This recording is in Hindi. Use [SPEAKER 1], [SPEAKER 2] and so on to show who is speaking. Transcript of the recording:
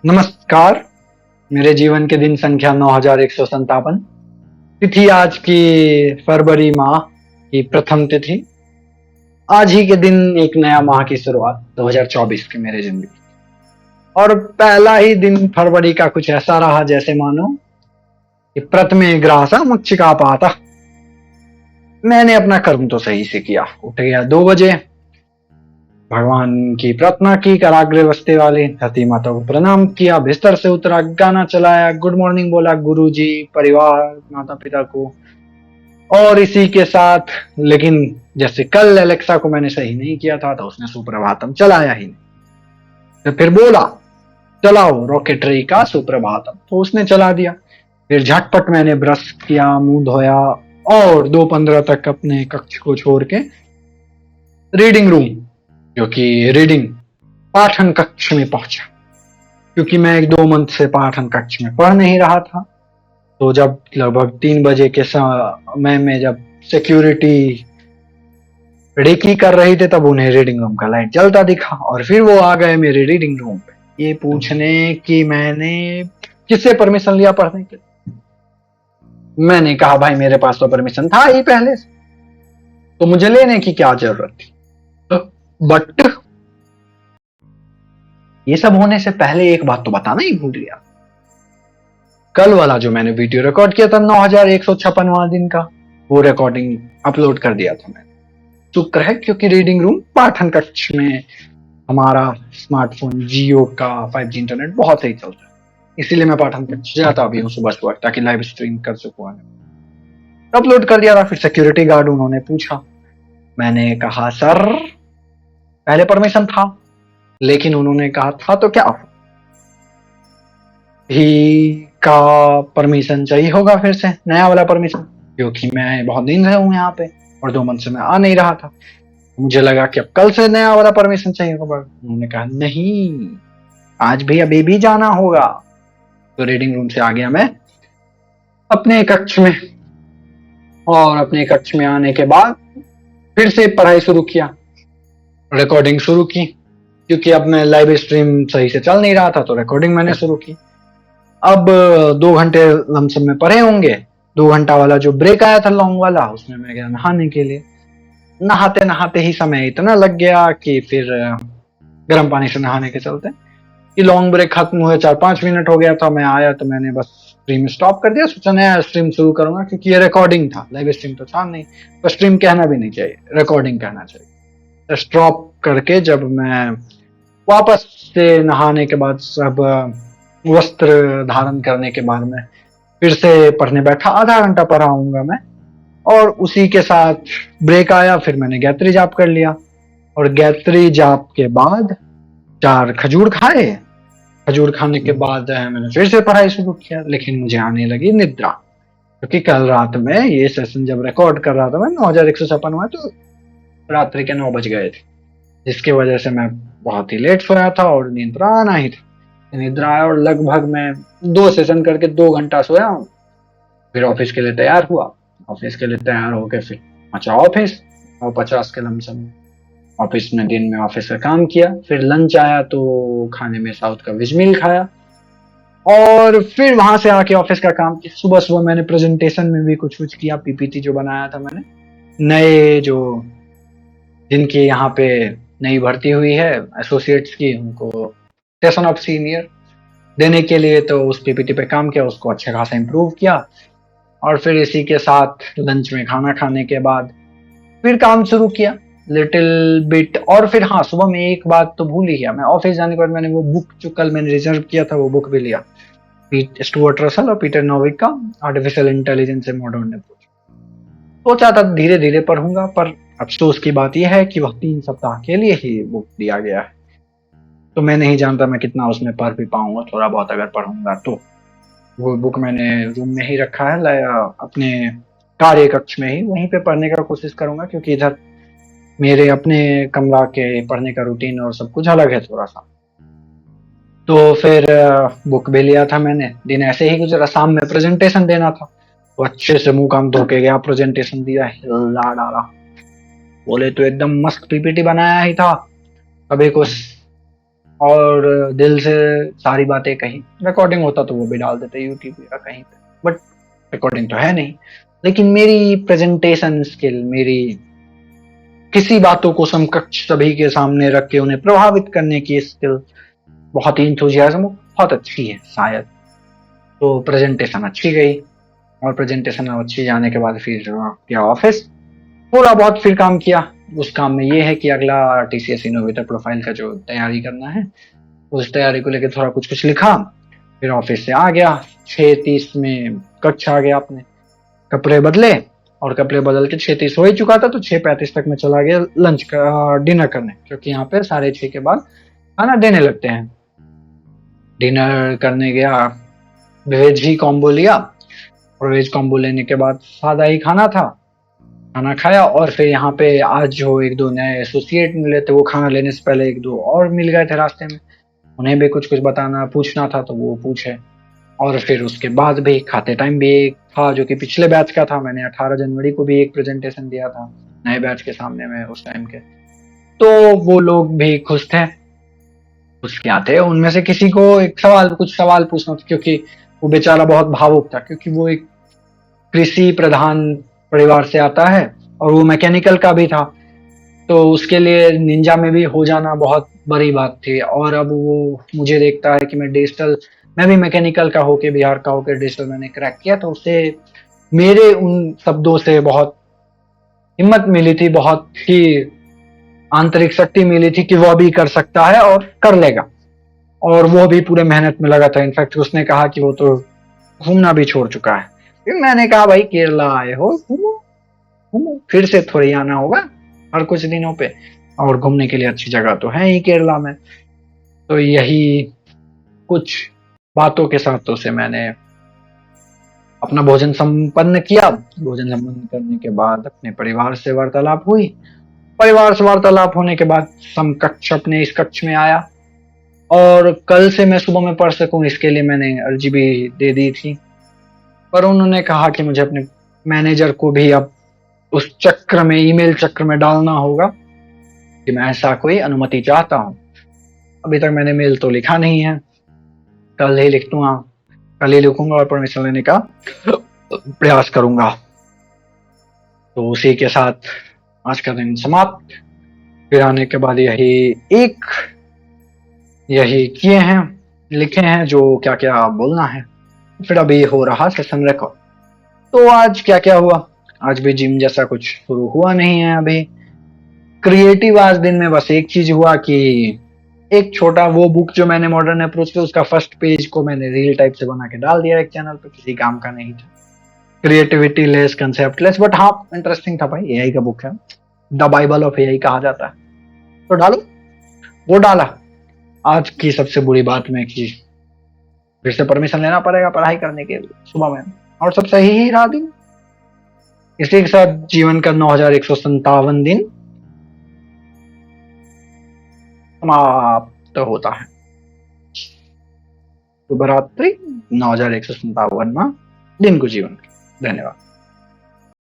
[SPEAKER 1] नमस्कार। मेरे जीवन के दिन संख्या 9157। तिथि आज की फरवरी माह की प्रथम तिथि। आज ही के दिन एक नया माह की शुरुआत 2024 की मेरे जिंदगी। और पहला ही दिन फरवरी का कुछ ऐसा रहा जैसे मानो कि प्रथमे ग्रासा मक्षिका पाता। मैंने अपना कर्म तो सही से किया। उठ गया 2 बजे, भगवान की प्रार्थना की, कराग्रे बस्ते वाली धरती माता को प्रणाम किया, बिस्तर से उतरा, गाना चलाया, गुड मॉर्निंग बोला गुरु जी, परिवार, माता पिता को। और इसी के साथ, लेकिन जैसे कल एलेक्सा को मैंने सही नहीं किया था तो उसने सुप्रभातम चलाया ही नहीं। तो फिर बोला चलाओ रॉकेटरी का सुप्रभातम, तो उसने चला दिया। फिर झटपट मैंने ब्रश किया, मुंह धोया और 2:15 तक अपने कक्ष को छोड़ के रीडिंग रूम, जो कि रीडिंग पाठन कक्ष में पहुंचा। क्योंकि मैं 1-2 मंथ से पाठन कक्ष में पढ़ नहीं रहा था, तो जब लगभग 3 बजे के समय में जब सिक्योरिटी रेकी कर रही थे तब उन्हें रीडिंग रूम का लाइट जलता दिखा और फिर वो आ गए मेरे रीडिंग रूम पे ये पूछने कि मैंने किससे परमिशन लिया पढ़ने के लिए। मैंने कहा भाई मेरे पास तो परमिशन था ही पहले से, तो मुझे लेने की क्या जरूरत थी। बट ये सब होने से पहले एक बात तो बताना ही भूल गया। कल वाला जो मैंने वीडियो रिकॉर्ड किया था 9156वां दिन का, वो रिकॉर्डिंग अपलोड कर दिया था मैंने। शुक्र है क्योंकि रीडिंग रूम पाठन कक्ष में हमारा स्मार्टफोन जियो का 5G इंटरनेट बहुत सही चलता है, इसीलिए मैं पाठन कक्ष जाता भी हूँ सुबह सुबह ताकि लाइव स्ट्रीम कर सकूं। अपलोड कर दिया था। फिर सिक्योरिटी गार्ड उन्होंने पूछा, मैंने कहा सर पहले परमिशन था, लेकिन उन्होंने कहा था तो क्या ही का परमिशन चाहिए होगा फिर से, नया वाला परमिशन, क्योंकि मैं बहुत दिन से हूँ यहाँ पे और 2 मंथ से मैं आ नहीं रहा था। मुझे लगा कि अब कल से नया वाला परमिशन चाहिए होगा। उन्होंने कहा नहीं, आज भी अभी भी जाना होगा। तो रीडिंग रूम से आ गया मैं अपने कक्ष में, और अपने कक्ष में आने के बाद फिर से पढ़ाई शुरू किया, रिकॉर्डिंग शुरू की। क्योंकि अब मैं लाइव स्ट्रीम सही से चल नहीं रहा था तो रिकॉर्डिंग मैंने शुरू की। अब 2 घंटे लमसम में पढ़े होंगे। 2 घंटा वाला जो ब्रेक आया था लॉन्ग वाला, उसमें मैं गया नहाने के लिए। नहाते नहाते ही समय इतना लग गया कि फिर गर्म पानी से नहाने के चलते कि लॉन्ग ब्रेक खत्म हुए 4-5 मिनट हो गया था। मैं आया तो मैंने बस स्ट्रीम स्टॉप कर दिया, सोचा नया स्ट्रीम शुरू करूंगा, क्योंकि ये रिकॉर्डिंग था, लाइव स्ट्रीम तो था नहीं। तो स्ट्रीम कहना भी नहीं चाहिए, रिकॉर्डिंग कहना चाहिए। स्टॉप करके जब मैं वापस से नहाने के बाद सब वस्त्र धारण करने के बाद में फिर से पढ़ने बैठा, आधा घंटा पढ़ा हूंगा मैं। और उसी के साथ ब्रेक आया, फिर मैंने गायत्री जाप कर लिया और गायत्री जाप के बाद 4 खजूर खाए। खजूर खाने के बाद मैंने फिर से पढ़ाई शुरू किया, लेकिन मुझे आने लगी निद्रा, क्योंकि कल रात में ये सेशन जब रिकॉर्ड कर रहा था मैं 9156 में, तो रात्रि के 9 बज गए थे, जिसकी वजह से मैं बहुत ही लेट सोया था और निद्रा आना ही था। निद्रा आया और लगभग मैं 2 सेशन करके 2 घंटा सोया हूँ। फिर ऑफिस के लिए तैयार हुआ। ऑफिस के लिए तैयार होकर फिर पहुंचा ऑफिस 9:50 के लमसम। ऑफिस में दिन में ऑफिस का काम किया, फिर लंच आया तो खाने में साउथ का वेज मील खाया, और फिर वहां से आके ऑफिस का काम किया। सुबह सुबह मैंने प्रेजेंटेशन में भी कुछ कुछ किया, पीपीटी जो बनाया था मैंने, नए जो जिनकी यहाँ पे नई भर्ती हुई है एसोसिएट्स की, उनको सेशन ऑफ सीनियर देने के लिए, तो उस पीपीटी पे काम किया, उसको अच्छा खासा इम्प्रूव किया। और फिर इसी के साथ लंच में खाना खाने के बाद फिर काम शुरू किया लिटिल बिट। और फिर हाँ, सुबह में एक बात तो भूल ही गया, मैं ऑफिस जाने के बाद मैंने वो बुक जो कल मैंने रिजर्व किया था वो बुक भी लिया, स्टुअर्ट रसल और पीटर नोविक का artificial intelligence and modern approach. सोचा था धीरे धीरे पढ़ूंगा, पर अफसोस की बात यह है कि वह 3 सप्ताह के लिए ही बुक दिया गया है, तो मैं नहीं जानता मैं कितना उसमें पढ़ भी पाऊंगा। थोड़ा बहुत अगर पढ़ूंगा तो वो बुक मैंने रूम में ही रखा है, अपने कार्य कक्ष में ही, वहीं पे पढ़ने का कोशिश करूंगा, क्योंकि इधर मेरे अपने कमरा के पढ़ने का रूटीन और सब कुछ अलग है थोड़ा सा। तो फिर बुक भी लिया था मैंने। दिन ऐसे ही गुजरा, शाम में प्रेजेंटेशन देना था, तो अच्छे से मुंह काम धो के गया, प्रेजेंटेशन दिया, हिला डाला, बोले तो एकदम मस्त पीपीटी बनाया ही था। अभी कुछ और दिल से सारी बातें कही। रिकॉर्डिंग होता तो वो भी डाल देते यूट्यूब या कहीं पे, बट रिकॉर्डिंग तो है नहीं। लेकिन मेरी प्रेजेंटेशन स्किल, मेरी किसी बातों को समकक्ष सभी के सामने रख के उन्हें प्रभावित करने की स्किल, बहुत ही इंथुजियाज्म बहुत अच्छी है शायद। तो प्रेजेंटेशन अच्छी गई, और प्रेजेंटेशन अच्छी जाने के बाद फिर गया ऑफिस, थोड़ा बहुत फिर काम किया। उस काम में ये है कि अगला टीसीएस इनोवेटर प्रोफाइल का जो तैयारी करना है, उस तैयारी को लेकर थोड़ा कुछ कुछ लिखा। फिर ऑफिस से आ गया, 6:30 में कक्ष आ गया, अपने कपड़े बदले, और कपड़े बदल के 6:30 हो ही चुका था, तो 6:35 तक मैं चला गया लंच का डिनर करने, क्योंकि यहाँ पे 6:30 के बाद खाना देने लगते हैं। डिनर करने गया, वेज ही कॉम्बो लिया, और वेज कॉम्बो लेने के बाद सादा ही खाना था, खाना खाया। और फिर यहाँ पे आज जो एक दो नए एसोसिएट मिले थे, वो खाना लेने से पहले एक दो और मिल गए थे रास्ते में, उन्हें भी कुछ कुछ बताना पूछना था, तो वो पूछे। और फिर उसके बाद भी खाते टाइम भी एक था जो कि पिछले बैच का था, मैंने 18 जनवरी को भी एक प्रेजेंटेशन दिया था नए बैच के सामने में उस टाइम के। तो वो लोग भी खुश थे, खुश क्या थे, उनमें से किसी को कुछ सवाल पूछना था, क्योंकि वो बेचारा बहुत भावुक था, क्योंकि वो एक कृषि प्रधान परिवार से आता है, और वो मैकेनिकल का भी था। तो उसके लिए निंजा में भी हो जाना बहुत बड़ी बात थी। और अब वो मुझे देखता है कि मैं भी मैकेनिकल का होके, बिहार का होके डिजिटल मैंने क्रैक किया, तो उसे मेरे उन शब्दों से बहुत हिम्मत मिली थी, बहुत ही आंतरिक शक्ति मिली थी कि वो भी कर सकता है और कर लेगा। और वो भी पूरे मेहनत में लगा था। इनफैक्ट उसने कहा कि वो तो घूमना भी छोड़ चुका है। फिर मैंने कहा भाई केरला आए हो, घूमो घूमो, फिर से थोड़ी आना होगा हर कुछ दिनों पे, और घूमने के लिए अच्छी जगह तो है ही केरला में। तो यही कुछ बातों के साथ से मैंने अपना भोजन संपन्न किया। भोजन संपन्न करने के बाद अपने परिवार से वार्तालाप हुई। परिवार से वार्तालाप होने के बाद समकक्ष अपने इस कक्ष में आया, और कल से मैं सुबह में पढ़ सकूं इसके लिए मैंने अर्जी भी दे दी थी। पर उन्होंने कहा कि मुझे अपने मैनेजर को भी अब उस चक्र में, ईमेल चक्र में डालना होगा कि मैं ऐसा कोई अनुमति चाहता हूँ। अभी तक मैंने मेल तो लिखा नहीं है, कल ही लिख दूंगा, कल ही लिखूंगा और परमिशन लेने का प्रयास करूंगा। तो उसी के साथ आज का दिन समाप्त। फिर आने के बाद यही किए हैं, लिखे हैं जो क्या क्या बोलना है। फिर अभी हो रहा सेशन रिकॉर्ड। तो आज क्या क्या हुआ, आज भी जिम जैसा कुछ शुरू हुआ नहीं है अभी। क्रिएटिव आज दिन में बस एक चीज हुआ कि एक छोटा वो बुक जो मैंने मॉडर्न अप्रोच किया, उसका फर्स्ट पेज को मैंने रील टाइप से बना के डाल दिया एक चैनल पे, किसी काम का नहीं था, creativity less, concept less, but हाँ इंटरेस्टिंग था भाई, एआई का बुक है, द बाइबल ऑफ एआई कहा जाता है, तो डालो। वो डाला। आज की सबसे बुरी बात में कि फिर से परमिशन लेना पड़ेगा पढ़ाई करने के लिए सुबह में, और सब सही ही रहा दिन। इसी के साथ जीवन का 9157 दिन समाप्त होता है। शुभ रात्रि। 9157वां दिन को जीवन। धन्यवाद।